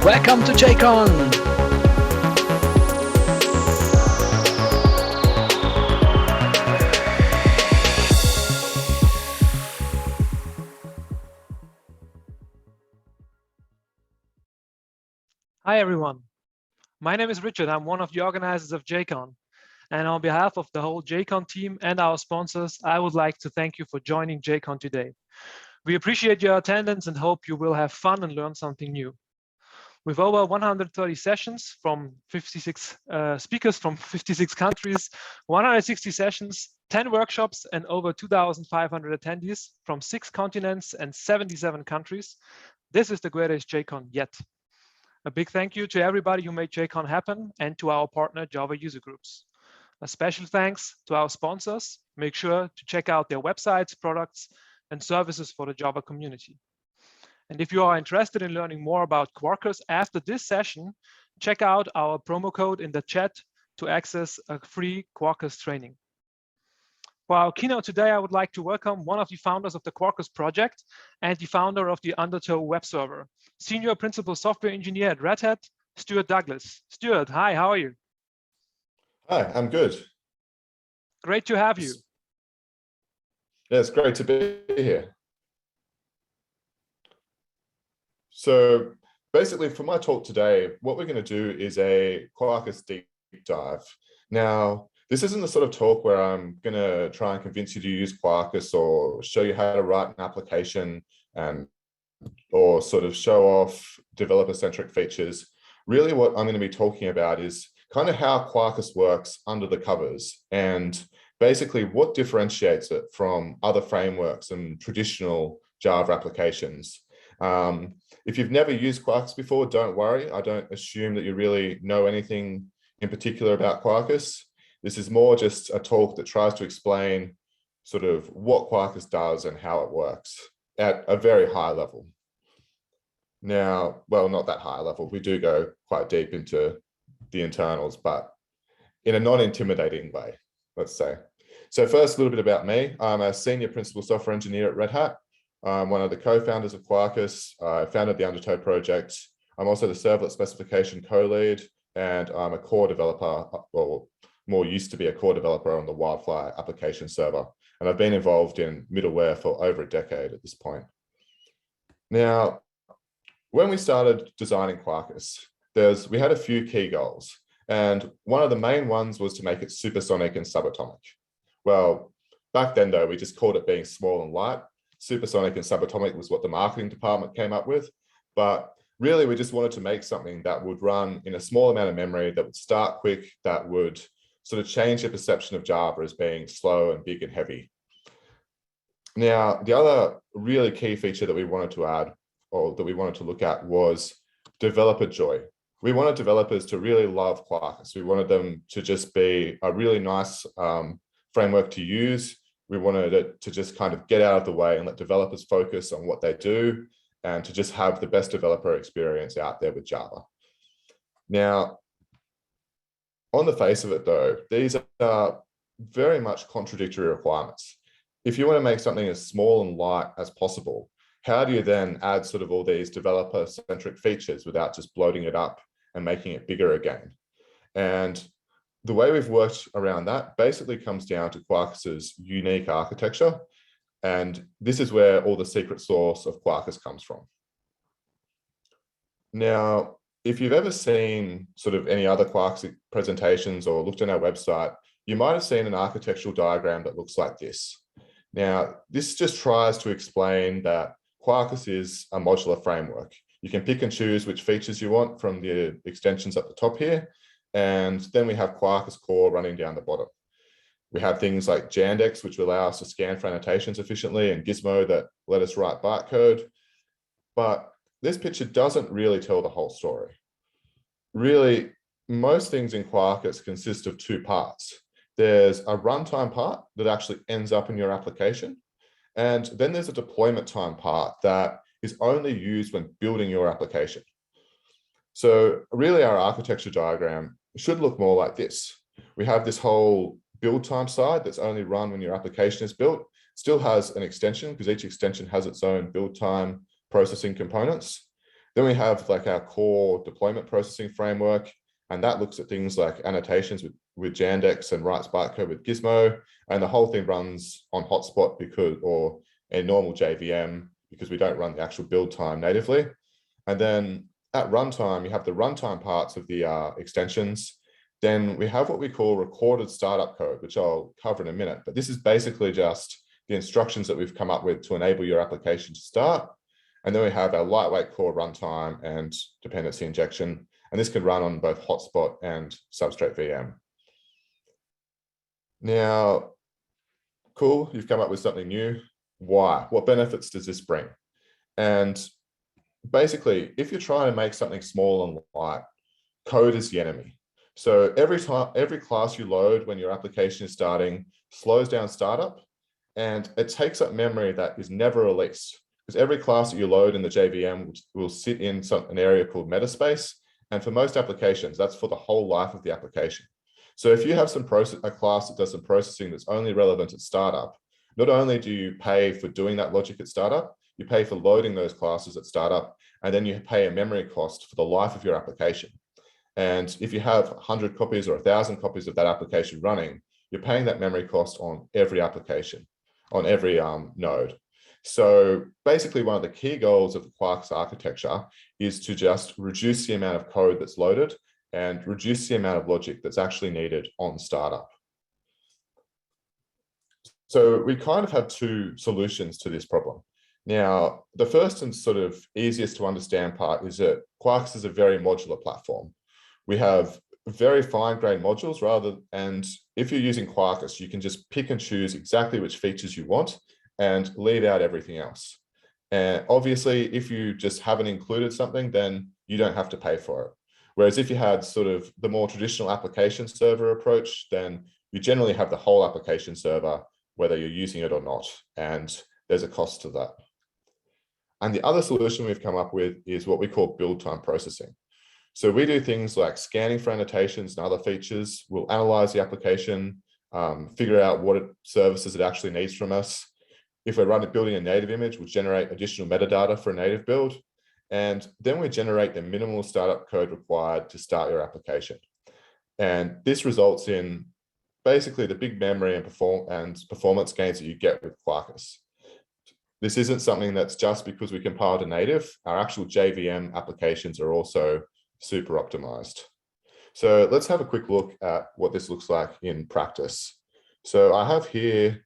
Welcome to JCON! Hi everyone, my name is Richard. I'm one of the organizers of JCON. And on behalf of the whole JCON team and our sponsors, I would like to thank you for joining JCON today. We appreciate your attendance and hope you will have fun and learn something new. With over 130 sessions from 56 speakers from 56 countries, 160 sessions, 10 workshops, and over 2,500 attendees from 6 continents and 77 countries, this is the greatest JCON yet. A big thank you to everybody who made JCON happen and to our partner Java user groups. A special thanks to our sponsors. Make sure to check out their websites, products, and services for the Java community. And if you are interested in learning more about Quarkus after this session, check out our promo code in the chat to access a free Quarkus training. For our keynote today, I would like to welcome one of the founders of the Quarkus project and the founder of the Undertow web server, Senior Principal Software Engineer at Red Hat, Stuart Douglas. Stuart, hi, how are you? Hi, I'm good. Great to have you. Yeah, it's great to be here. So basically for my talk today, what we're going to do is a Quarkus deep dive. Now, this isn't the sort of talk where I'm going to try and convince you to use Quarkus or show you how to write an application or sort of show off developer-centric features. Really what I'm going to be talking about is kind of how Quarkus works under the covers and basically what differentiates it from other frameworks and traditional Java applications. If you've never used Quarkus before, don't worry. I don't assume that you really know anything in particular about Quarkus. This is more just a talk that tries to explain sort of what Quarkus does and how it works at a very high level. Now, well, not that high level. We do go quite deep into the internals, but in a non-intimidating way, let's say. So first, a little bit about me. I'm a Senior Principal Software Engineer at Red Hat. I'm one of the co-founders of Quarkus. I founded the Undertow project. I'm also the servlet specification co-lead, and I'm a core developer, or more used to be a core developer on the Wildfire application server. And I've been involved in middleware for over a decade at this point. Now, when we started designing Quarkus, we had a few key goals. And one of the main ones was to make it supersonic and subatomic. Well, back then though, we just called it being small and light. Supersonic and subatomic was what the marketing department came up with. But really, we just wanted to make something that would run in a small amount of memory, that would start quick, that would sort of change the perception of Java as being slow and big and heavy. Now, the other really key feature that we wanted to add, or that we wanted to look at, was developer joy. We wanted developers to really love Quarkus. We wanted them to just be a really nice framework to use. We wanted it to just kind of get out of the way and let developers focus on what they do and to just have the best developer experience out there with Java. Now, on the face of it though, these are very much contradictory requirements. If you want to make something as small and light as possible, how do you then add sort of all these developer-centric features without just bloating it up and making it bigger again? And the way we've worked around that basically comes down to Quarkus's unique architecture. And this is where all the secret sauce of Quarkus comes from. Now, if you've ever seen sort of any other Quarkus presentations or looked on our website, you might have seen an architectural diagram that looks like this. Now, this just tries to explain that Quarkus is a modular framework. You can pick and choose which features you want from the extensions at the top here. And then we have Quarkus core running down the bottom. We have things like Jandex, which will allow us to scan for annotations efficiently, and Gizmo that let us write bytecode. But this picture doesn't really tell the whole story. Really, most things in Quarkus consist of two parts. There's a runtime part that actually ends up in your application. And then there's a deployment time part that is only used when building your application. So really our architecture diagram should look more like this. We have this whole build time side that's only run when your application is built. Still has an extension because each extension has its own build time processing components. Then we have like our core deployment processing framework, and that looks at things like annotations with Yandex and writes bytecode with Gizmo, and the whole thing runs on hotspot or a normal JVM because we don't run the actual build time natively. And then at runtime, you have the runtime parts of the extensions. Then we have what we call recorded startup code, which I'll cover in a minute, but this is basically just the instructions that we've come up with to enable your application to start. And then we have our lightweight core runtime and dependency injection, and this can run on both hotspot and substrate VM. Now, cool, you've come up with something new. Why? What benefits does this bring? And basically, if you're trying to make something small and light, code is the enemy. So every class you load when your application is starting slows down startup, and it takes up memory that is never released, because every class that you load in the JVM will sit in an area called metaspace. And for most applications, that's for the whole life of the application. So if you have a class that does some processing that's only relevant at startup, not only do you pay for doing that logic at startup, you pay for loading those classes at startup, and then you pay a memory cost for the life of your application. And if you have 100 copies or 1,000 copies of that application running, you're paying that memory cost on every application, on every node. So basically, one of the key goals of the Quarkus architecture is to just reduce the amount of code that's loaded and reduce the amount of logic that's actually needed on startup. So we kind of have two solutions to this problem. Now, the first and sort of easiest to understand part is that Quarkus is a very modular platform. We have very fine-grained modules and if you're using Quarkus, you can just pick and choose exactly which features you want and leave out everything else. And obviously, if you just haven't included something, then you don't have to pay for it. Whereas if you had sort of the more traditional application server approach, then you generally have the whole application server, whether you're using it or not, and there's a cost to that. And the other solution we've come up with is what we call build time processing. So we do things like scanning for annotations and other features. We'll analyze the application, figure out what services it actually needs from us. If we're building a native image, we'll generate additional metadata for a native build. And then we generate the minimal startup code required to start your application. And this results in basically the big memory and performance gains that you get with Quarkus. This isn't something that's just because we compiled a native. Our actual JVM applications are also super optimized. So let's have a quick look at what this looks like in practice. So I have here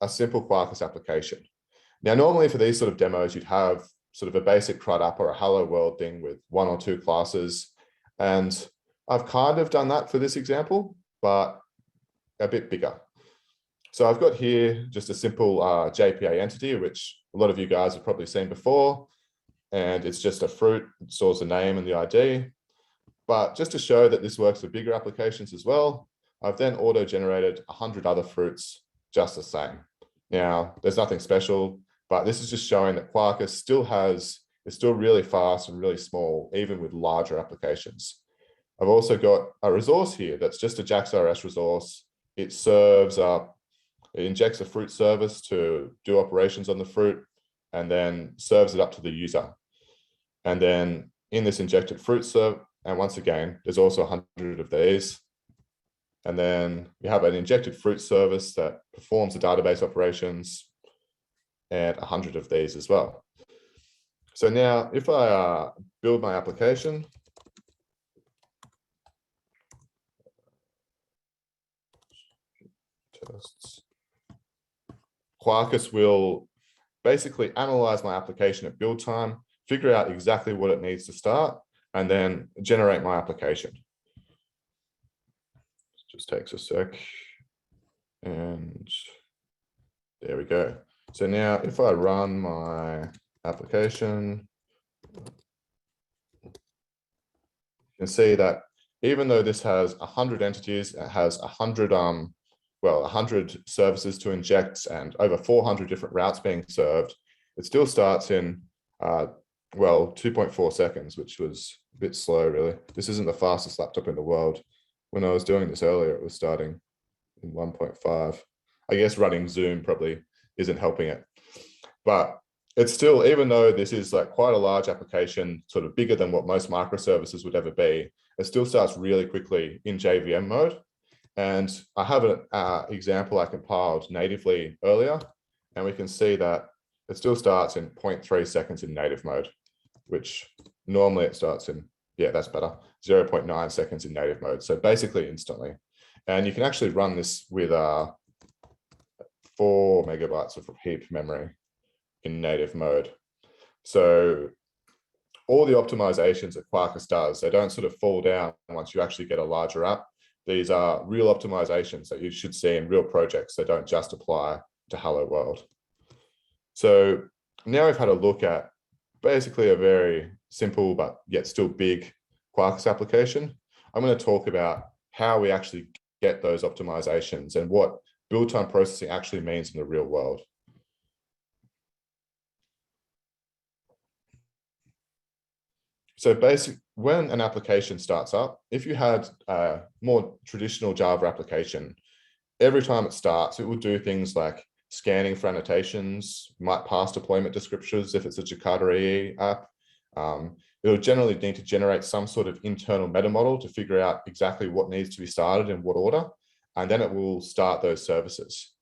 a simple Quarkus application. Now, normally for these sort of demos, you'd have sort of a basic CRUD app or a hello world thing with 1 or 2 classes. And I've kind of done that for this example, but a bit bigger. So I've got here just a simple JPA entity, which a lot of you guys have probably seen before. And it's just a fruit, it stores the name and the ID. But just to show that this works for bigger applications as well, I've then auto-generated 100 other fruits just the same. Now, there's nothing special, but this is just showing that Quarkus is still really fast and really small, even with larger applications. I've also got a resource here that's just a JAX-RS resource. It injects a fruit service to do operations on the fruit and then serves it up to the user. And then in this injected fruit serve, and once again, there's also 100 of these. And then we have an injected fruit service that performs the database operations and 100 of these as well. So now if I build my application, Quarkus will basically analyze my application at build time, figure out exactly what it needs to start, and then generate my application. Just takes a sec. And there we go. So now if I run my application, you can see that even though this has 100 entities, it has 100 services to inject and over 400 different routes being served, it still starts in 2.4 seconds, which was a bit slow, really. This isn't the fastest laptop in the world. When I was doing this earlier, it was starting in 1.5. I guess running Zoom probably isn't helping it. But it's still, even though this is like quite a large application, sort of bigger than what most microservices would ever be, it still starts really quickly in JVM mode. And I have an example I compiled natively earlier, and we can see that it still starts in 0.3 seconds in native mode, which normally it starts in, yeah, that's better, 0.9 seconds in native mode. So basically instantly. And you can actually run this with 4 megabytes of heap memory in native mode. So all the optimizations that Quarkus does, they don't sort of fall down once you actually get a larger app. These are real optimizations that you should see in real projects that don't just apply to Hello World. So now we've had a look at basically a very simple but yet still big Quarkus application. I'm going to talk about how we actually get those optimizations and what build time processing actually means in the real world. So basically, when an application starts up, if you had a more traditional Java application, every time it starts, it will do things like scanning for annotations, might pass deployment descriptors if it's a Jakarta EE app. It'll generally need to generate some sort of internal meta model to figure out exactly what needs to be started in what order, and then it will start those services.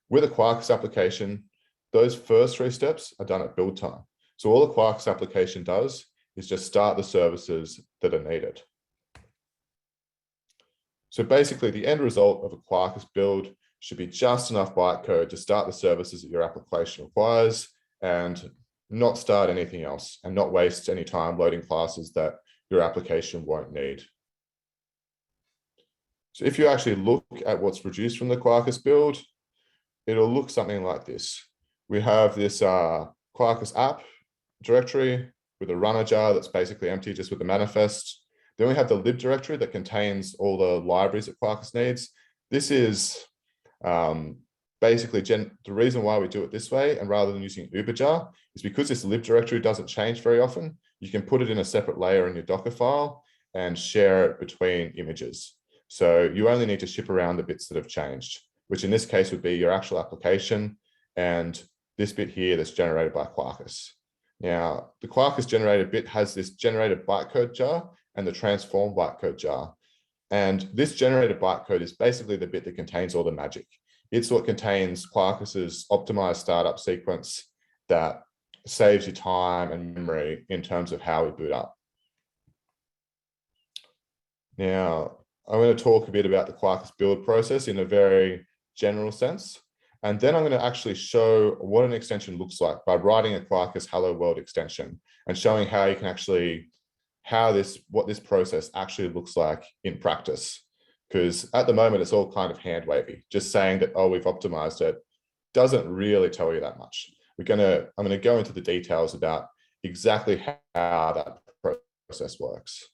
With a Quarkus application, those first 3 steps are done at build time. So all the Quarkus application does is just start the services that are needed. So basically the end result of a Quarkus build should be just enough bytecode to start the services that your application requires and not start anything else and not waste any time loading classes that your application won't need. So if you actually look at what's produced from the Quarkus build, it'll look something like this. We have this Quarkus app directory with a runner jar that's basically empty, just with the manifest. Then we have the lib directory that contains all the libraries that Quarkus needs. This is basically the reason why we do it this way, and rather than using uberjar, is because this lib directory doesn't change very often. You can put it in a separate layer in your Docker file and share it between images. So you only need to ship around the bits that have changed, which in this case would be your actual application and this bit here that's generated by Quarkus. Now, the Quarkus generated bit has this generated bytecode jar and the transform bytecode jar. And this generated bytecode is basically the bit that contains all the magic. It's what contains Quarkus's optimized startup sequence that saves you time and memory in terms of how we boot up. Now, I'm going to talk a bit about the Quarkus build process in a very general sense. And then I'm going to actually show what an extension looks like by writing a Quarkus Hello World extension and showing how you can actually, what this process actually looks like in practice. Because at the moment, it's all kind of hand wavy. Just saying that, oh, we've optimized it doesn't really tell you that much. I'm going to go into the details about exactly how that process works.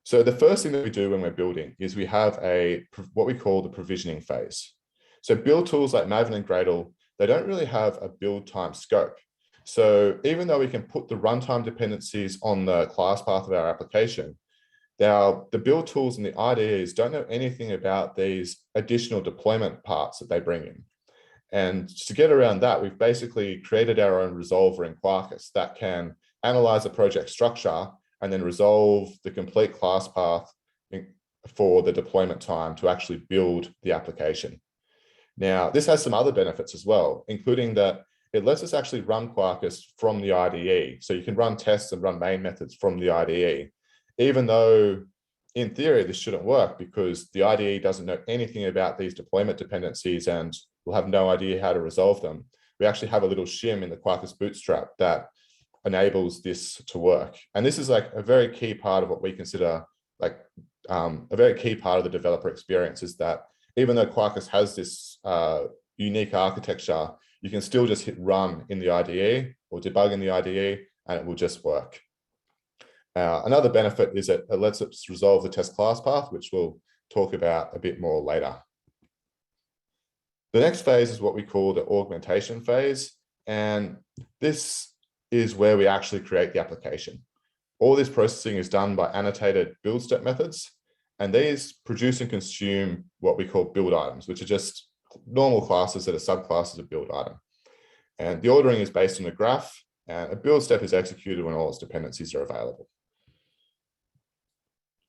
So the first thing that we do when we're building is we have what we call the provisioning phase. So build tools like Maven and Gradle, they don't really have a build time scope. So even though we can put the runtime dependencies on the class path of our application, the build tools and the IDEs don't know anything about these additional deployment parts that they bring in. And to get around that, we've basically created our own resolver in Quarkus that can analyze the project structure and then resolve the complete class path for the deployment time to actually build the application. Now, this has some other benefits as well, including that it lets us actually run Quarkus from the IDE. So you can run tests and run main methods from the IDE, even though in theory, this shouldn't work because the IDE doesn't know anything about these deployment dependencies and will have no idea how to resolve them. We actually have a little shim in the Quarkus bootstrap that enables this to work. And this is like a very key part of what we consider like a very key part of the developer experience is that even though Quarkus has this unique architecture, you can still just hit run in the IDE or debug in the IDE and it will just work. Another benefit is that it lets us resolve the test class path, which we'll talk about a bit more later. The next phase is what we call the augmentation phase. And this is where we actually create the application. All this processing is done by annotated build step methods. And these produce and consume what we call build items, which are just normal classes that are subclasses of build item. And the ordering is based on a graph, and a build step is executed when all its dependencies are available.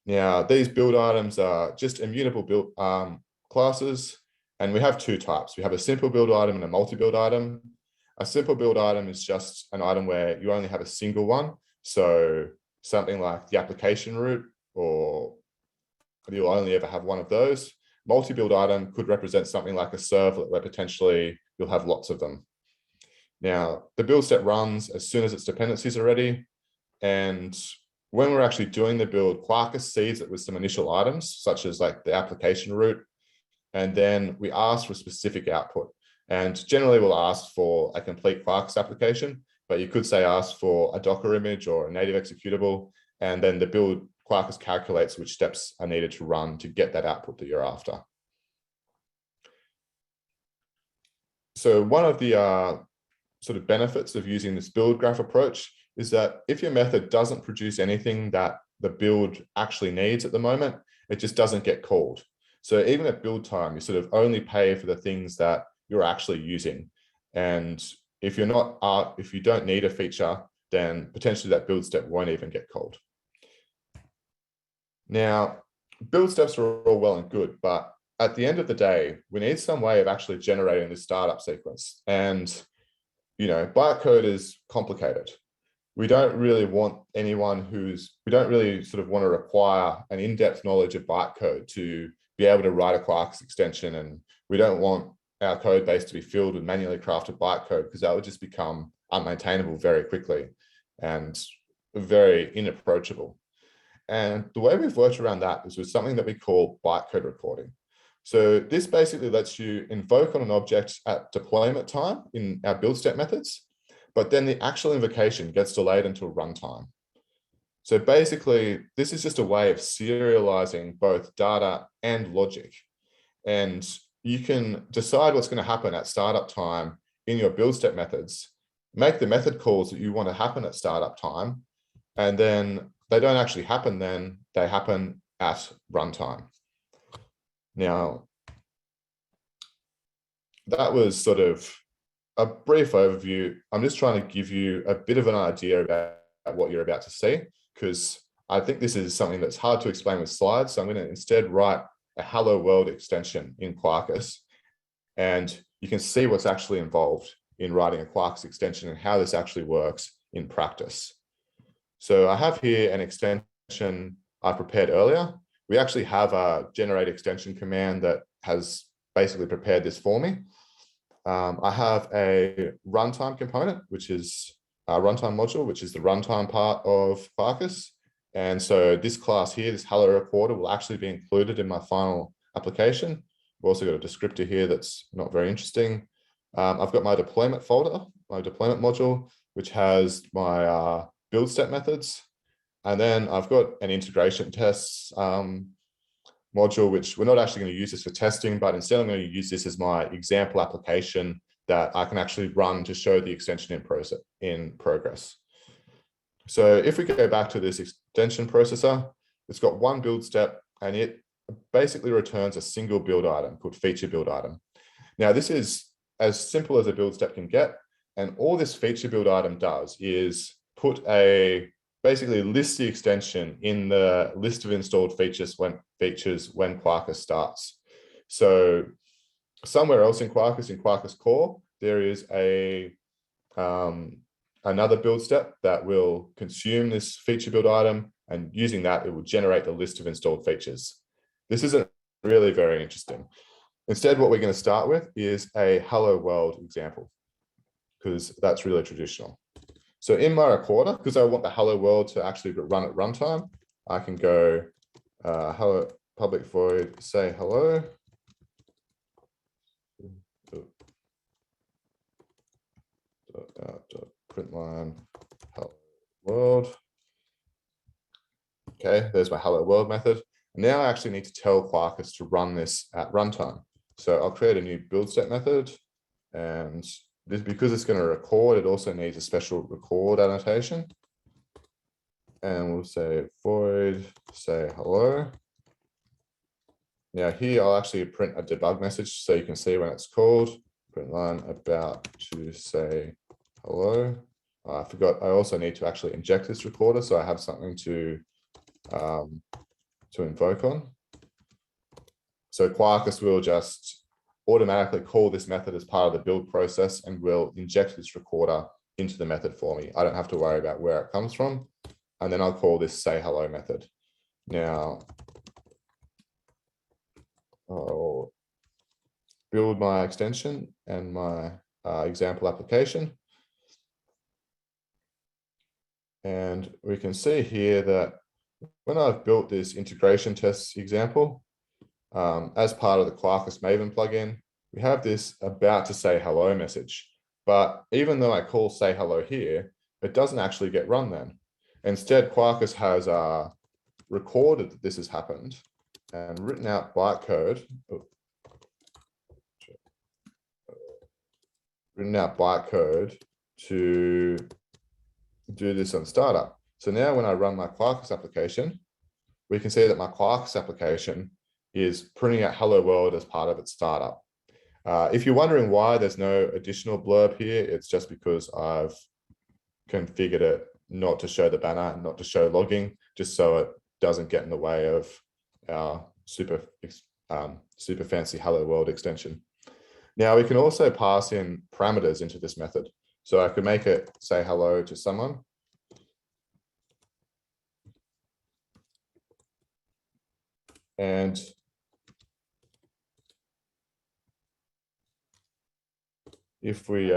Now, these build items are just immutable build classes, and we have two types. We have a simple build item and a multi-build item. A simple build item is just an item where you only have a single one. So something like the application route, or you'll only ever have one of those. Multi-build item could represent something like a servlet where potentially you'll have lots of them. Now, the build step runs as soon as its dependencies are ready. And when we're actually doing the build, Quarkus seeds it with some initial items, such as like the application route. And then we ask for specific output. And generally we'll ask for a complete Quarkus application, but you could say ask for a Docker image or a native executable, and then the build Quarkus calculates which steps are needed to run to get that output that you're after. So one of the sort of benefits of using this build graph approach is that if your method doesn't produce anything that the build actually needs at the moment, it just doesn't get called. So even at build time, you sort of only pay for the things that you're actually using. And if you're not, if you don't need a feature, then potentially that build step won't even get called. Now, build steps are all well and good, but at the end of the day, we need some way of actually generating this startup sequence. And, you know, bytecode is complicated. We don't really want anyone we don't really sort of want to require an in-depth knowledge of bytecode to be able to write a Quarkus extension. And we don't want our code base to be filled with manually crafted bytecode, because that would just become unmaintainable very quickly and very inapproachable. And the way we've worked around that is with something that we call bytecode recording. So this basically lets you invoke on an object at deployment time in our build step methods, but then the actual invocation gets delayed until runtime. So basically, this is just a way of serializing both data and logic. And you can decide what's going to happen at startup time in your build step methods, make the method calls that you want to happen at startup time, and then they don't actually happen then, they happen at runtime. Now, that was sort of a brief overview. I'm just trying to give you a bit of an idea about what you're about to see, because I think this is something that's hard to explain with slides. So I'm going to instead write a hello world extension in Quarkus, and you can see what's actually involved in writing a Quarkus extension and how this actually works in practice. So I have here an extension I prepared earlier. We actually have a generate extension command that has basically prepared this for me. I have a runtime component, which is a runtime module, which is the runtime part of Quarkus. And so this class here, this hello recorder, will actually be included in my final application. We've also got a descriptor here that's not very interesting. I've got my deployment folder, my deployment module, which has my build step methods. And then I've got an integration tests module, which we're not actually going to use this for testing, but instead I'm going to use this as my example application that I can actually run to show the extension in progress. So if we go back to this extension processor, it's got one build step, and it basically returns a single build item called feature build item. Now, this is as simple as a build step can get. And all this feature build item does is basically list the extension in the list of installed features when Quarkus starts. So somewhere else in Quarkus core, there is another build step that will consume this feature build item, and using that, it will generate the list of installed features. This isn't really very interesting. Instead, what we're going to start with is a hello world example, because that's really traditional. So in my recorder, because I want the hello world to actually run at runtime, I can go hello public void say hello. Print line hello world. Okay, there's my hello world method. Now I actually need to tell Quarkus to run this at runtime. So I'll create a new build step method, and this, because it's going to record, it also needs a special record annotation. And we'll say void say hello. Now here I'll actually print a debug message so you can see when it's called. print line about to say hello. I forgot, I also need to actually inject this recorder, so I have something to invoke on. So Quarkus will just automatically call this method as part of the build process and will inject this recorder into the method for me. I don't have to worry about where it comes from. And then I'll call this say hello method. Now, I'll build my extension and my example application. And we can see here that when I've built this integration test example, as part of the Quarkus Maven plugin, we have this about to say hello message. But even though I call say hello here, it doesn't actually get run then. Instead, Quarkus has recorded that this has happened and written out bytecode. To do this on startup. So now when I run my Quarkus application, we can see that my Quarkus application is printing out hello world as part of its startup. If you're wondering why there's no additional blurb here, it's just because I've configured it not to show the banner and not to show logging, just so it doesn't get in the way of our super fancy hello world extension. Now we can also pass in parameters into this method. So I could make it say hello to someone. And if we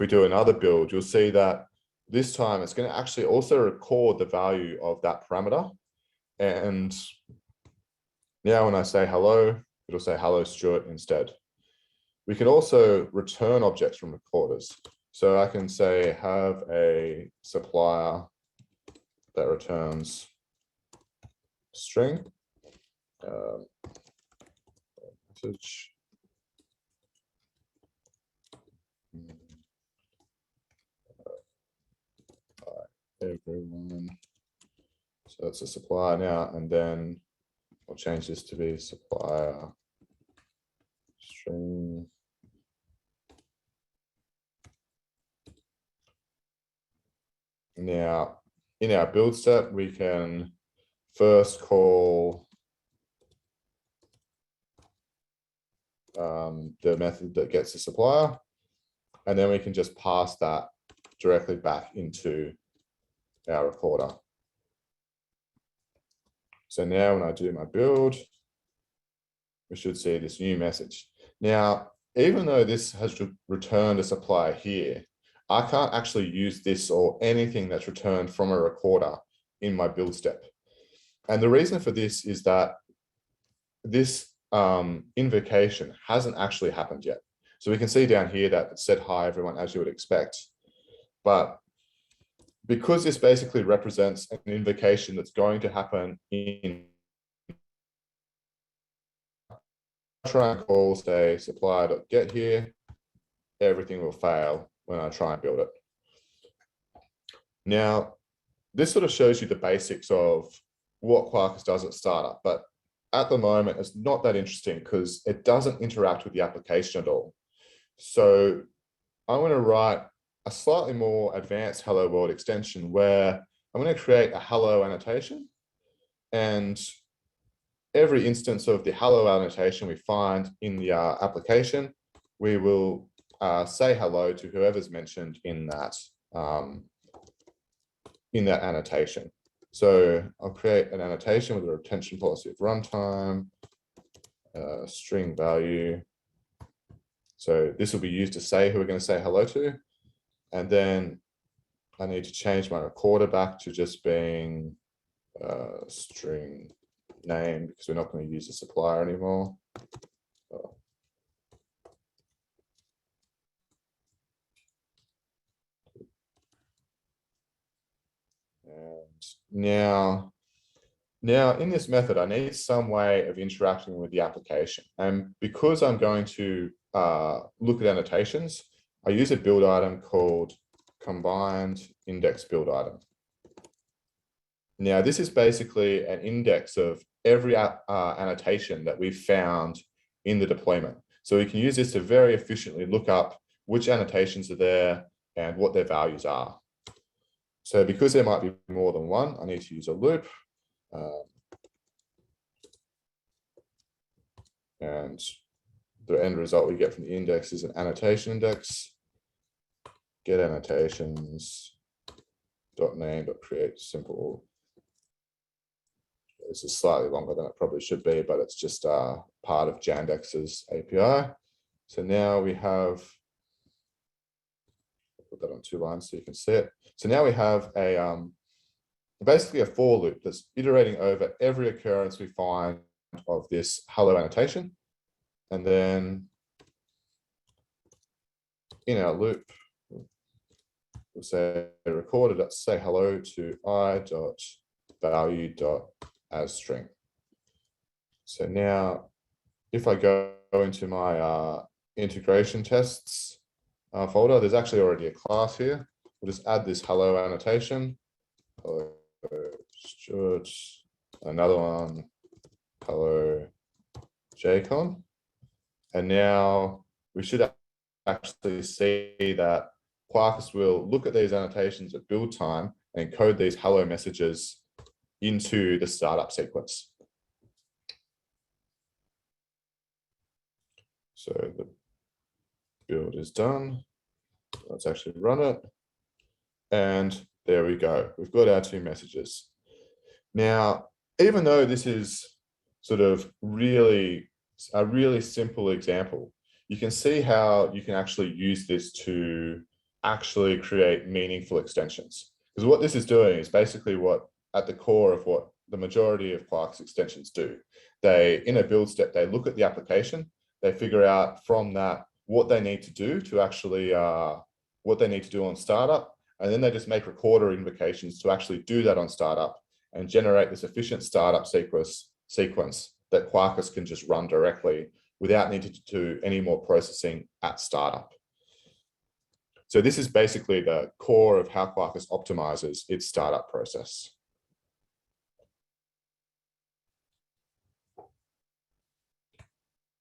do another build, you'll see that this time it's going to actually also record the value of that parameter. And now when I say hello, it'll say hello Stuart instead. We can also return objects from recorders. So I can say have a supplier that returns string message. Everyone. So it's a supplier now, and then I'll change this to be supplier string. Now, in our build step, we can first call the method that gets the supplier, and then we can just pass that directly back into our recorder. So now when I do my build, we should see this new message. Now, even though this has returned a supplier here, I can't actually use this or anything that's returned from a recorder in my build step. And the reason for this is that this invocation hasn't actually happened yet. So we can see down here that it said hi everyone, as you would expect. But because this basically represents an invocation that's going to happen in, try and call say supplier.get here, everything will fail when I try and build it. Now, this sort of shows you the basics of what Quarkus does at startup, but at the moment it's not that interesting because it doesn't interact with the application at all. So I'm going to write a slightly more advanced hello world extension where I'm going to create a hello annotation, and every instance of the hello annotation we find in the application, we will say hello to whoever's mentioned in that annotation. So I'll create an annotation with a retention policy of runtime, string value. So this will be used to say who we're going to say hello to. And then I need to change my recorder back to just being string name, because we're not going to use the supplier anymore. And now in this method, I need some way of interacting with the application. And because I'm going to look at annotations, I use a build item called combined index build item. Now, this is basically an index of every annotation that we've found in the deployment. So we can use this to very efficiently look up which annotations are there and what their values are. So because there might be more than one, I need to use a loop. And the end result we get from the index is an annotation index. Get annotations, .name, .create simple. This is slightly longer than it probably should be, but it's just part of Yandex's API. So now we have, put that on 2 lines so you can see it. So now we have a basically a for loop that's iterating over every occurrence we find of this hello annotation. And then in our loop, we'll say recorded.say hello to i.value.asString. So now if I go into my integration tests folder, there's actually already a class here. We'll just add this hello annotation. Hello, should, another one, hello JCON. And now we should actually see that Quarkus will look at these annotations at build time and encode these hello messages into the startup sequence. So the build is done. Let's actually run it. And there we go. We've got our 2 messages. Now, even though this is sort of a really simple example, you can see how you can actually use this to actually create meaningful extensions. Because what this is doing is basically what at the core of what the majority of Quarkus extensions do. They, in a build step, they look at the application, they figure out from that what they need to do to actually, what they need to do on startup, and then they just make recorder invocations to actually do that on startup and generate this efficient startup sequence that Quarkus can just run directly without needing to do any more processing at startup. So this is basically the core of how Quarkus optimizes its startup process.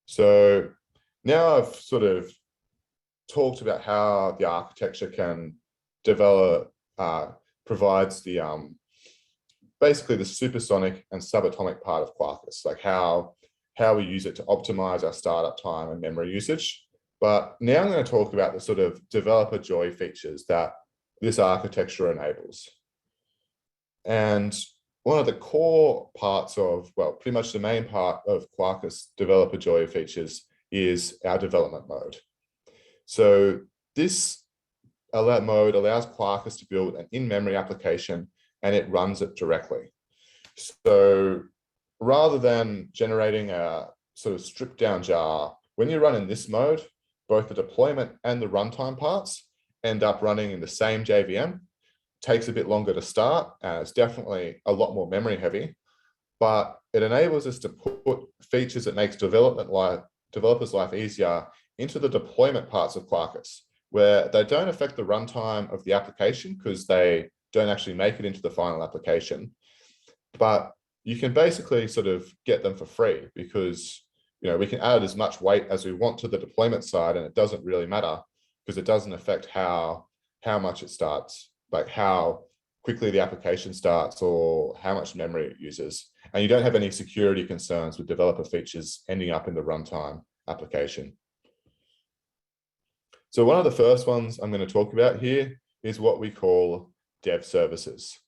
So now I've sort of talked about how the architecture can develop, provides the basically the supersonic and subatomic part of Quarkus, like how we use it to optimize our startup time and memory usage. But now I'm going to talk about the sort of developer joy features that this architecture enables. And one of the core parts of, well, pretty much the main part of Quarkus developer joy features is our development mode. So this mode allows Quarkus to build an in-memory application and it runs it directly. So rather than generating a sort of stripped down jar, when you run in this mode, both the deployment and the runtime parts end up running in the same JVM. Takes a bit longer to start, and it's definitely a lot more memory heavy, but it enables us to put features that makes developers' life easier into the deployment parts of Quarkus, where they don't affect the runtime of the application because they don't actually make it into the final application. But you can basically sort of get them for free because we can add as much weight as we want to the deployment side, and it doesn't really matter because it doesn't affect how much it starts, like how quickly the application starts or how much memory it uses. And you don't have any security concerns with developer features ending up in the runtime application. So one of the first ones I'm going to talk about here is what we call dev services.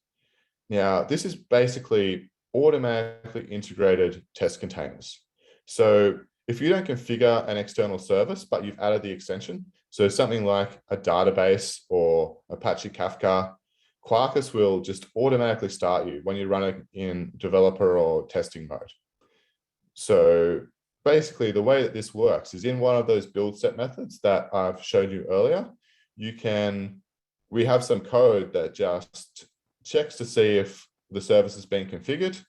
Now, this is basically automatically integrated test containers. So if you don't configure an external service, but you've added the extension, so something like a database or Apache Kafka, Quarkus will just automatically start you when you're running in developer or testing mode. So basically the way that this works is in one of those build step methods that I've showed you earlier, we have some code that just checks to see if the service has been configured.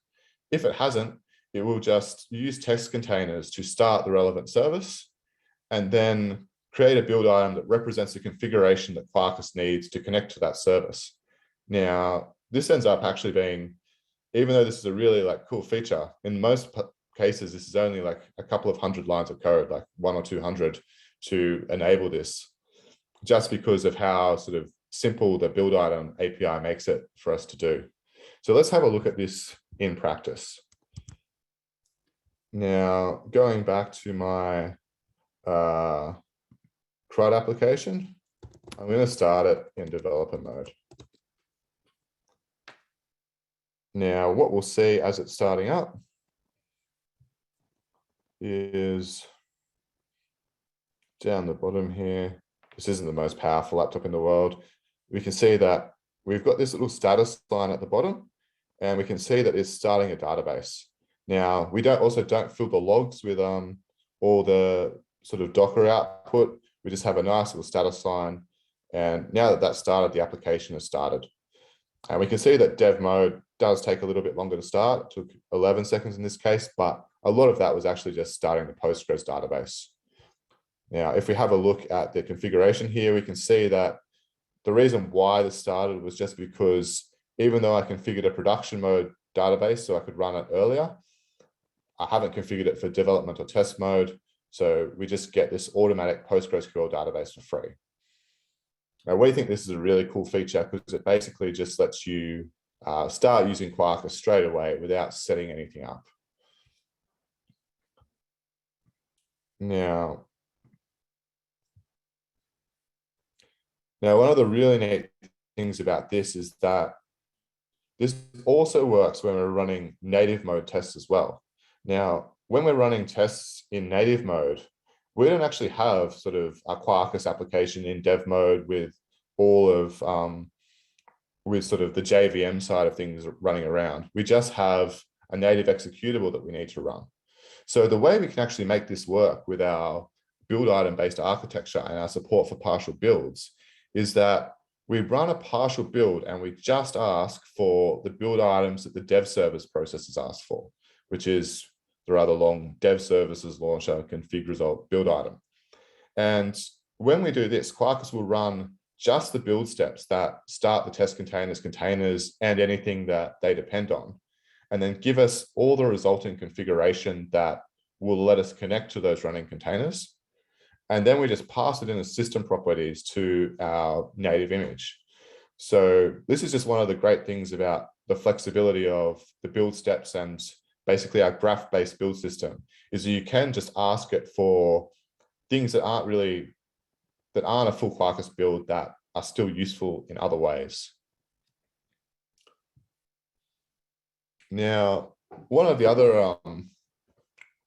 If it hasn't, it will just use test containers to start the relevant service and then create a build item that represents the configuration that Quarkus needs to connect to that service. Now, this ends up actually being, even though this is a really cool feature, in most cases, this is only like a couple of hundred lines of code, like 100 or 200 to enable this, just because of how sort of simple the build item API makes it for us to do. So let's have a look at this in practice. Now, going back to my CRUD application, I'm going to start it in developer mode. Now, what we'll see as it's starting up is down the bottom here. This isn't the most powerful laptop in the world. We can see that we've got this little status line at the bottom, and we can see that it's starting a database. Now, we don't fill the logs with all the sort of Docker output. We just have a nice little status line. And now that that's started, the application has started. And we can see that dev mode does take a little bit longer to start. It took 11 seconds in this case, but a lot of that was actually just starting the Postgres database. Now, if we have a look at the configuration here, we can see that the reason why this started was just because even though I configured a production mode database so I could run it earlier, I haven't configured it for development or test mode. So we just get this automatic PostgreSQL database for free. Now, we think this is a really cool feature because it basically just lets you start using Quarkus straight away without setting anything up. Now, one of the really neat things about this is that this also works when we're running native mode tests as well. Now, when we're running tests in native mode, we don't actually have sort of a Quarkus application in dev mode with all of, with sort of the JVM side of things running around. We just have a native executable that we need to run. So the way we can actually make this work with our build item based architecture and our support for partial builds is that we run a partial build and we just ask for the build items that the dev service processes ask for, which is the rather long dev services launcher config result build item. And when we do this, Quarkus will run just the build steps that start the test containers, and anything that they depend on, and then give us all the resulting configuration that will let us connect to those running containers. And then we just pass it in as system properties to our native image. So this is just one of the great things about the flexibility of the build steps and basically our graph-based build system, is that you can just ask it for things that aren't a full Quarkus build that are still useful in other ways. Now, one of the other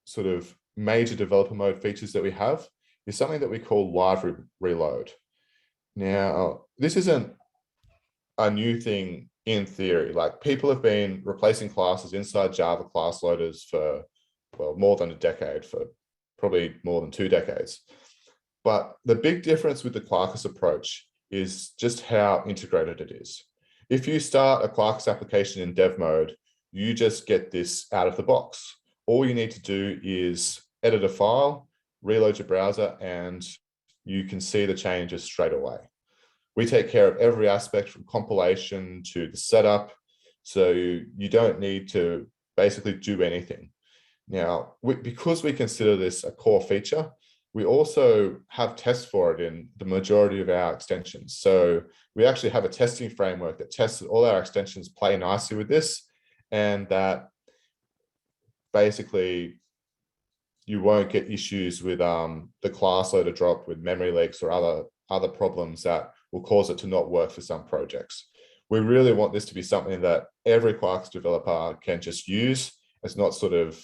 sort of major developer mode features that we have is something that we call live reload. Now, this isn't a new thing in theory. Like, people have been replacing classes inside Java class loaders for, well, more than a decade, for probably more than 2 decades. But the big difference with the Quarkus approach is just how integrated it is. If you start a Quarkus application in dev mode, you just get this out of the box. All you need to do is edit a file, reload your browser, and you can see the changes straight away. We take care of every aspect from compilation to the setup, so you don't need to basically do anything. Now, because we consider this a core feature, we also have tests for it in the majority of our extensions. So we actually have a testing framework that tests that all our extensions play nicely with this, and that basically you won't get issues with the class loader drop, with memory leaks or other problems that will cause it to not work for some projects. We really want this to be something that every Quarkus developer can just use. It's not sort of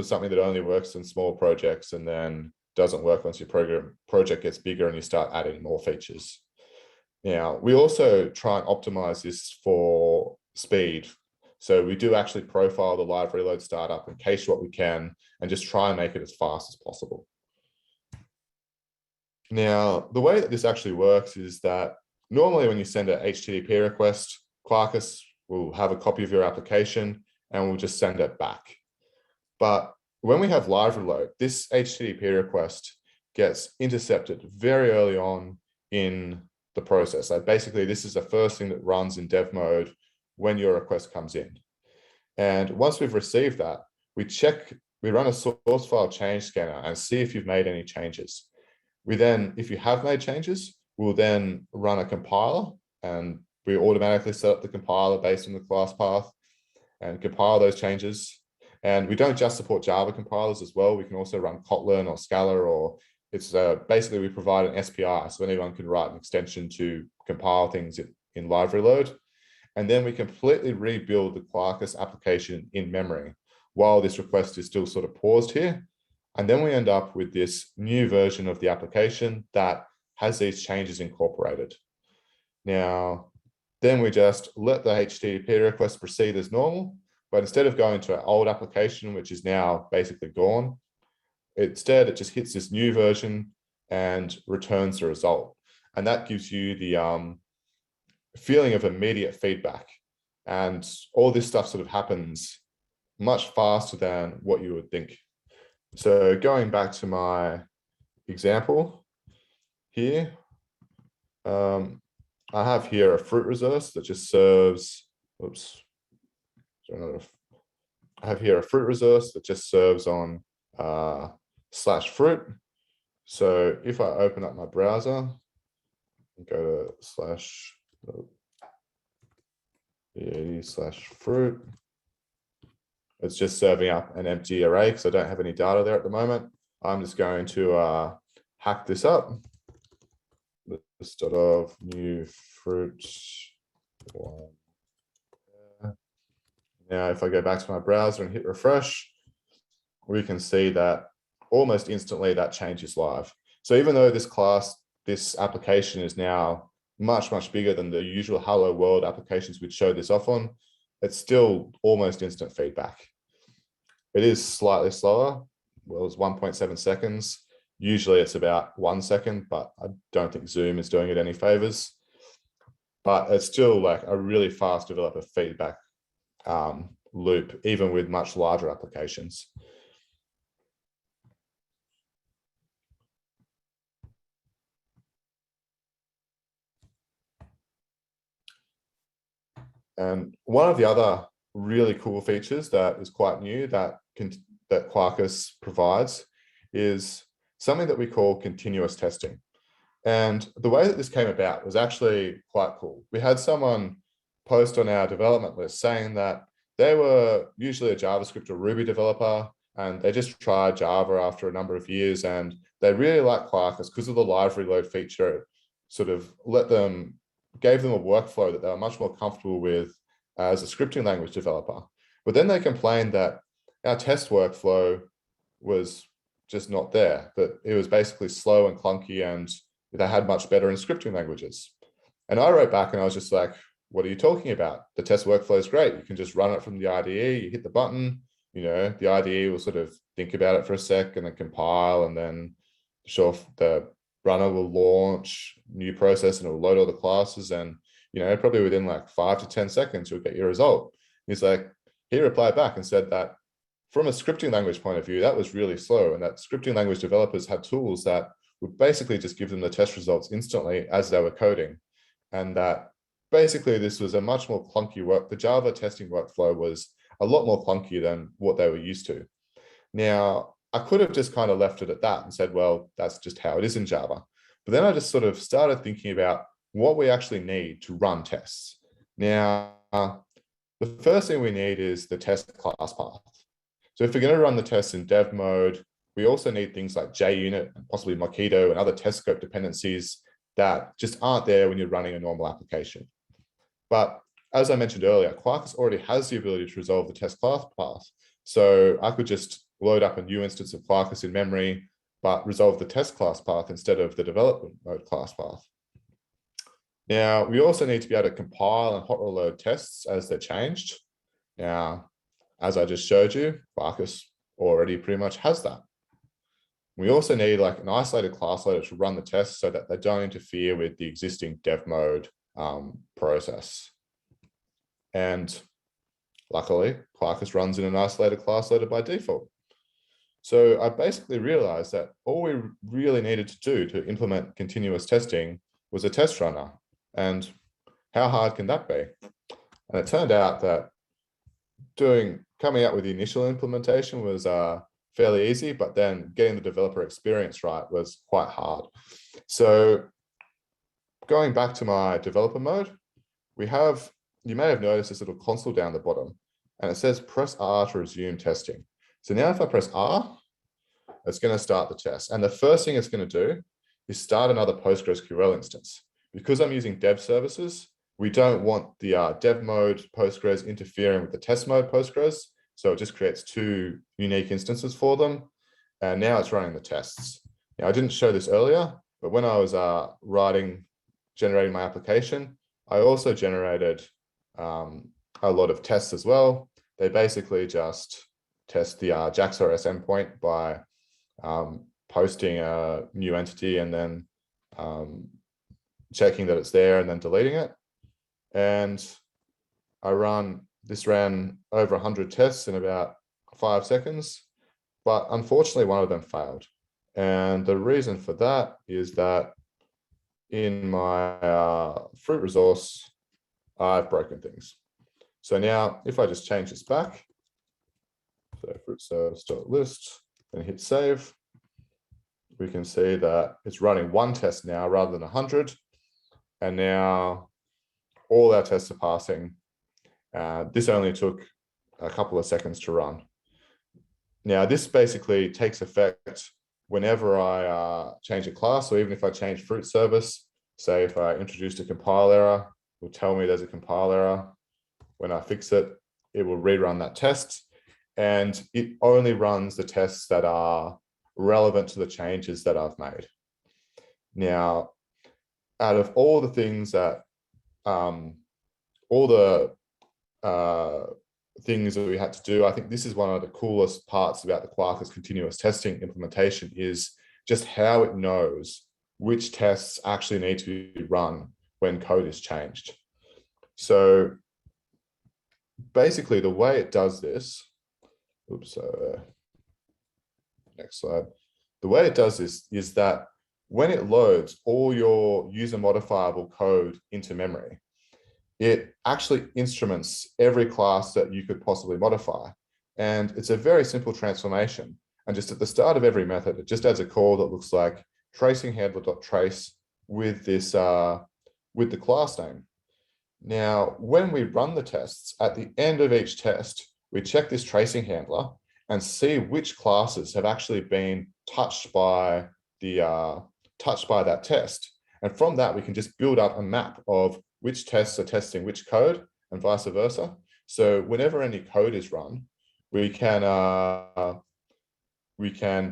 something that only works in small projects and then doesn't work once your project gets bigger and you start adding more features. Now, we also try and optimize this for speed. So we do actually profile the live reload startup and cache what we can and just try and make it as fast as possible. Now, the way that this actually works is that normally when you send an HTTP request, Quarkus will have a copy of your application and we'll just send it back. But when we have live reload, this HTTP request gets intercepted very early on in the process. Like, basically, this is the first thing that runs in dev mode when your request comes in. And once we've received that, we run a source file change scanner and see if you've made any changes. We then, if you have made changes, we'll then run a compiler, and we automatically set up the compiler based on the class path and compile those changes. And we don't just support Java compilers as well. We can also run Kotlin or Scala, or it's basically we provide an SPI, so anyone can write an extension to compile things in library load. And then we completely rebuild the Quarkus application in memory while this request is still sort of paused here. And then we end up with this new version of the application that has these changes incorporated. Now, then we just let the HTTP request proceed as normal, but instead of going to our old application, which is now basically gone, instead it just hits this new version and returns the result. And that gives you the feeling of immediate feedback. And all this stuff sort of happens much faster than what you would think. So going back to my example here, I have here a fruit resource that just serves, oops, I have here a fruit resource that just serves on /fruit. So if I open up my browser and go to /fruit, it's just serving up an empty array because I don't have any data there at the moment. I'm just going to hack this up. Start of new fruit one. Now, if I go back to my browser and hit refresh, we can see that almost instantly that change is live. So even though this application is now much, much bigger than the usual Hello World applications we'd show this off on, it's still almost instant feedback. It is slightly slower. Well, it's 1.7 seconds. Usually it's about 1 second, but I don't think Zoom is doing it any favors. But it's still like a really fast developer feedback loop, even with much larger applications. And one of the other really cool features that is quite new that Quarkus provides is something that we call continuous testing. And the way that this came about was actually quite cool. We had someone post on our development list saying that they were usually a JavaScript or Ruby developer, and they just tried Java after a number of years, and they really liked Quarkus because of the library load feature. It sort of gave them a workflow that they were much more comfortable with as a scripting language developer. But then they complained that our test workflow was just not there, that it was basically slow and clunky, and they had much better in scripting languages. And I wrote back and I was just like, what are you talking about? The test workflow is great. You can just run it from the IDE, you hit the button, the IDE will sort of think about it for a sec and then compile, and then the runner will launch new process and it will load all the classes, and probably within like 5 to 10 seconds you'll get your result. He's like, he replied back and said that from a scripting language point of view, that was really slow, and that scripting language developers had tools that would basically just give them the test results instantly as they were coding, and that basically this was a much more clunky work. The Java testing workflow was a lot more clunky than what they were used to. Now, I could have just kind of left it at that and said, well, that's just how it is in Java. But then I just sort of started thinking about what we actually need to run tests. Now, the first thing we need is the test class path. So if we're going to run the tests in dev mode, we also need things like JUnit and possibly Mockito and other test scope dependencies that just aren't there when you're running a normal application. But as I mentioned earlier, Quarkus already has the ability to resolve the test class path. So I could just load up a new instance of Quarkus in memory, but resolve the test class path instead of the development mode class path. Now, we also need to be able to compile and hot reload tests as they're changed. Now, as I just showed you, Quarkus already pretty much has that. We also need like an isolated class loader to run the tests so that they don't interfere with the existing dev mode process. And luckily, Quarkus runs in an isolated class loader by default. So I basically realized that all we really needed to do to implement continuous testing was a test runner. And how hard can that be? And it turned out that coming out with the initial implementation was fairly easy, but then getting the developer experience right was quite hard. So going back to my developer mode, you may have noticed this little console down the bottom, and it says press R to resume testing. So now if I press R, it's going to start the test. And the first thing it's going to do is start another PostgreSQL instance. Because I'm using dev services, we don't want the dev mode Postgres interfering with the test mode Postgres. So it just creates two unique instances for them. And now it's running the tests. Now, I didn't show this earlier, but when I was generating my application, I also generated a lot of tests as well. They basically just test the JAX-RS endpoint by posting a new entity and then checking that it's there and then deleting it. And this ran over 100 tests in about 5 seconds, but unfortunately one of them failed. And the reason for that is that in my fruit resource, I've broken things. So now if I just change this back, so fruit service.list and hit save, we can see that it's running one test now rather than 100. And now all our tests are passing. This only took a couple of seconds to run. Now this basically takes effect whenever I change a class, or even if I change fruit service. Say if I introduced a compile error, it will tell me there's a compile error. When I fix it, it will rerun that test. And it only runs the tests that are relevant to the changes that I've made. Now, out of all the things that, things that we had to do, I think this is one of the coolest parts about the Quarkus continuous testing implementation, is just how it knows which tests actually need to be run when code is changed. So basically the way it does this, next slide. The way it does this is that when it loads all your user modifiable code into memory, it actually instruments every class that you could possibly modify. And it's a very simple transformation. And just at the start of every method, it just adds a call that looks like tracing handler.trace with this with the class name. Now, when we run the tests, at the end of each test, we check this tracing handler and see which classes have actually been touched by that test. And from that, we can just build up a map of which tests are testing which code and vice versa. So whenever any code is run, we can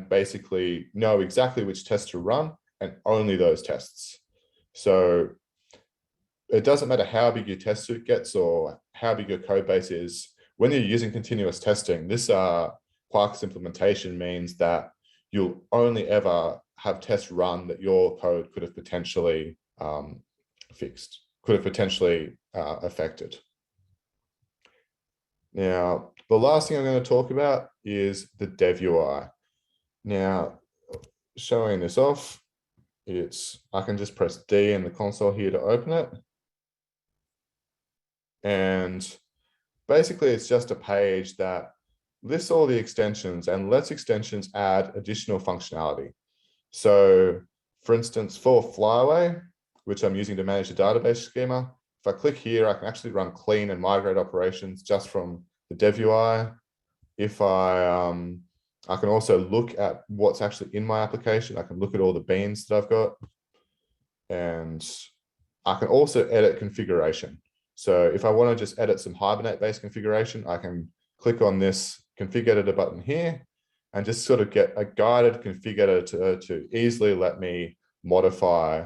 basically know exactly which tests to run and only those tests. So it doesn't matter how big your test suite gets or how big your code base is. When you're using continuous testing, this Quarkus implementation means that you'll only ever have tests run that your code could have potentially fixed, could have potentially affected. Now, the last thing I'm going to talk about is the dev UI. Now, showing this off, I can just press D in the console here to open it. And basically, it's just a page that lists all the extensions and lets extensions add additional functionality. So, for instance, for Flyaway, which I'm using to manage the database schema, if I click here, I can actually run clean and migrate operations just from the dev UI. If I can also look at what's actually in my application. I can look at all the beans that I've got. And I can also edit configuration. So if I want to just edit some Hibernate-based configuration, I can click on this config editor button here and just sort of get a guided config editor to easily let me modify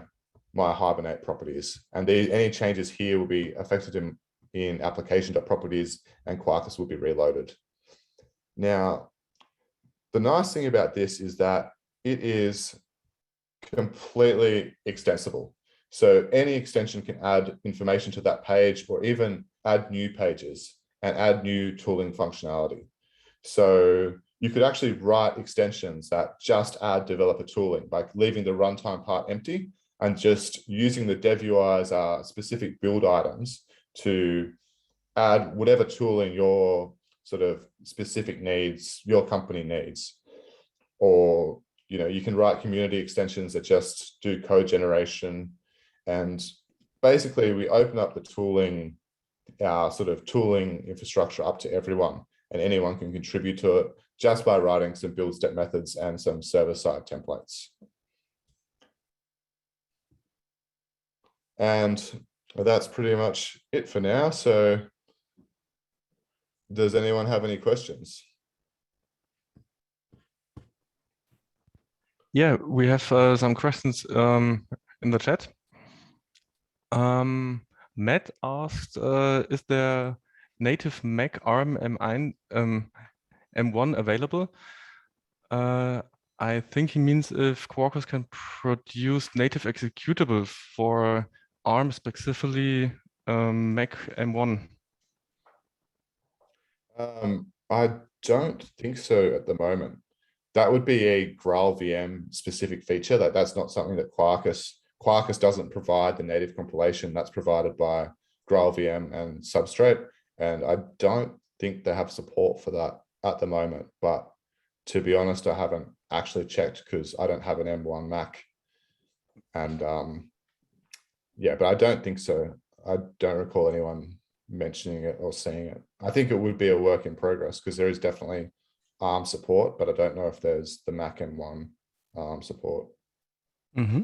my Hibernate properties. And any changes here will be affected in application.properties, and Quarkus will be reloaded. Now, the nice thing about this is that it is completely extensible. So any extension can add information to that page or even add new pages and add new tooling functionality. So you could actually write extensions that just add developer tooling by leaving the runtime part empty and just using the dev UI's specific build items to add whatever tooling your sort of specific needs your company needs. Or, you can write community extensions that just do code generation. And basically we open up the tooling, our sort of tooling infrastructure up to everyone, and anyone can contribute to it just by writing some build step methods and some server-side templates. And that's pretty much it for now. So does anyone have any questions? Yeah, we have some questions in the chat. Matt asked, is there native Mac ARM M1 available? I think he means if Quarkus can produce native executable for ARM, specifically Mac M1. I don't think so at the moment. That would be a GraalVM specific feature. That's not something that Quarkus doesn't provide the native compilation. That's provided by GraalVM and Substrate. And I don't think they have support for that at the moment. But to be honest, I haven't actually checked because I don't have an M1 Mac. And yeah, but I don't think so. I don't recall anyone mentioning it or seeing it. I think it would be a work in progress because there is definitely ARM support, but I don't know if there's the Mac M1 support. Mm-hmm.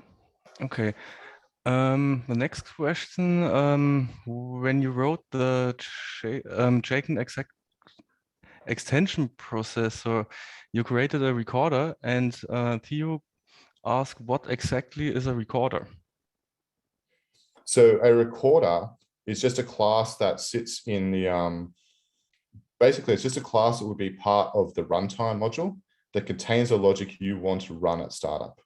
Okay. The next question, when you wrote the JCON extension processor, you created a recorder, and Theo asked, what exactly is a recorder? So a recorder is just a class that sits in the, basically it's just a class that would be part of the runtime module that contains the logic you want to run at startup.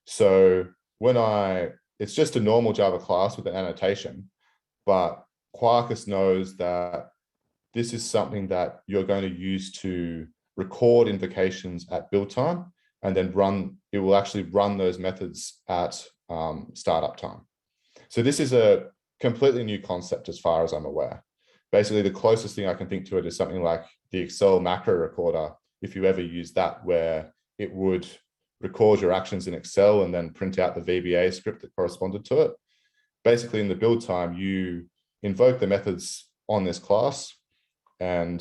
So it's just a normal Java class with an annotation, but Quarkus knows that this is something that you're going to use to record invocations at build time, and then it will actually run those methods at startup time. So this is a completely new concept as far as I'm aware. Basically, the closest thing I can think to it is something like the Excel macro recorder, if you ever use that, where it would record your actions in Excel and then print out the VBA script that corresponded to it. Basically, in the build time, you invoke the methods on this class, and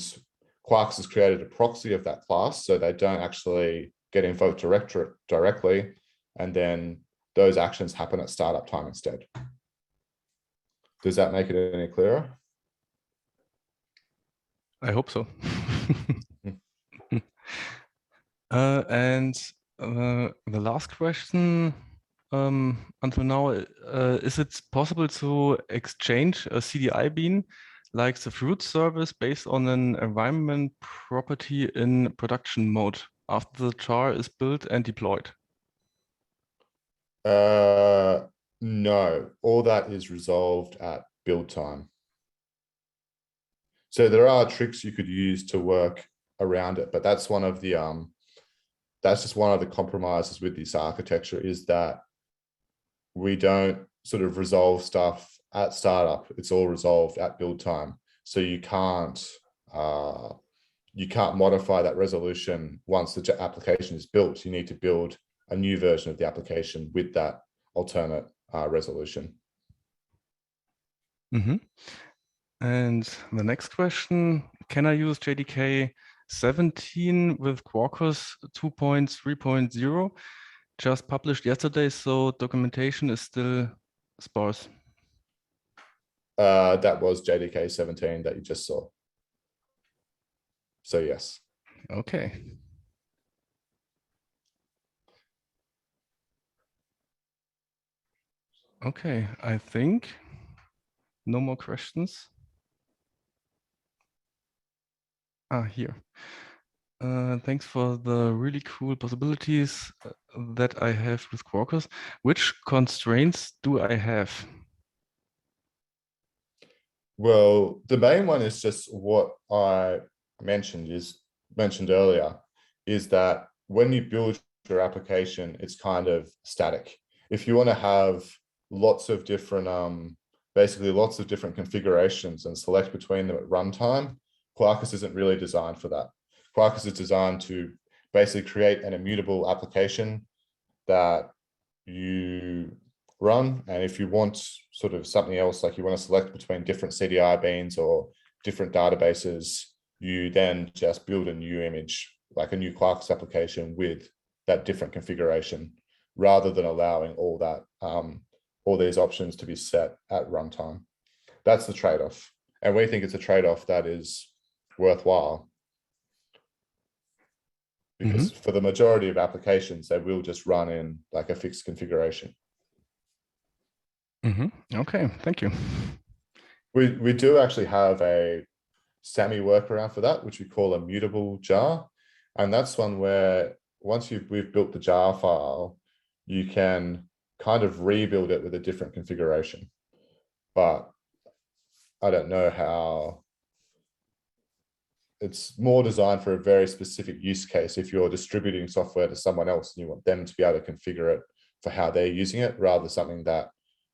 Quarkus has created a proxy of that class, so they don't actually get invoked directly, and then those actions happen at startup time instead. Does that make it any clearer? I hope so. And the last question until now, is it possible to exchange a CDI bean like the fruit service based on an environment property in production mode after the jar is built and deployed? No, all that is resolved at build time. So there are tricks you could use to work around it, but that's one of the that's just one of the compromises with this architecture, is that we don't sort of resolve stuff at startup. It's all resolved at build time. So you can't modify that resolution once the application is built. You need to build a new version of the application with that alternate resolution. Mm-hmm. And the next question, can I use JDK 17 with Quarkus 2.3.0? Just published yesterday, so documentation is still sparse. That was JDK 17 that you just saw. So yes. Okay. Okay, I think no more questions. Here. Thanks for the really cool possibilities that I have with Quarkus. Which constraints do I have? Well, the main one is just what I mentioned earlier, is that when you build your application, it's kind of static. If you want to have lots of different, basically lots of different configurations and select between them at runtime, Quarkus isn't really designed for that. Quarkus is designed to basically create an immutable application that you run. And if you want sort of something else, like you want to select between different CDI beans or different databases, you then just build a new image, like a new Quarkus application with that different configuration, rather than allowing all that, all these options to be set at runtime. That's the trade-off. And we think it's a trade-off that is worthwhile, because for the majority of applications, they will just run in like a fixed configuration. Okay, thank you. We do actually have a SAMI workaround for that, which we call a mutable jar. And that's one where once we've built the jar file, you can kind of rebuild it with a different configuration. But I don't know how. It's more designed for a very specific use case. If you're distributing software to someone else and you want them to be able to configure it for how they're using it, rather than something that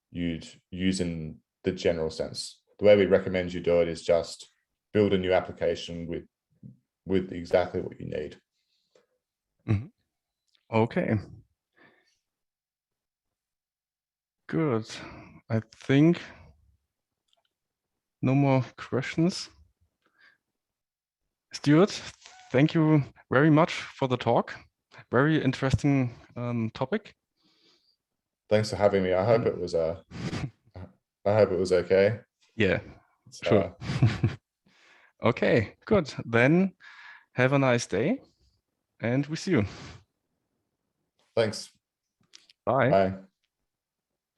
you'd use in the general sense. The way we recommend you do it is just build a new application with exactly what you need. Okay. Good. I think no more questions. Stuart, thank you very much for the talk. Very interesting topic. Thanks for having me. I hope it was okay. Yeah, sure. Okay, good. Then have a nice day and we see you. Thanks. Bye. Bye.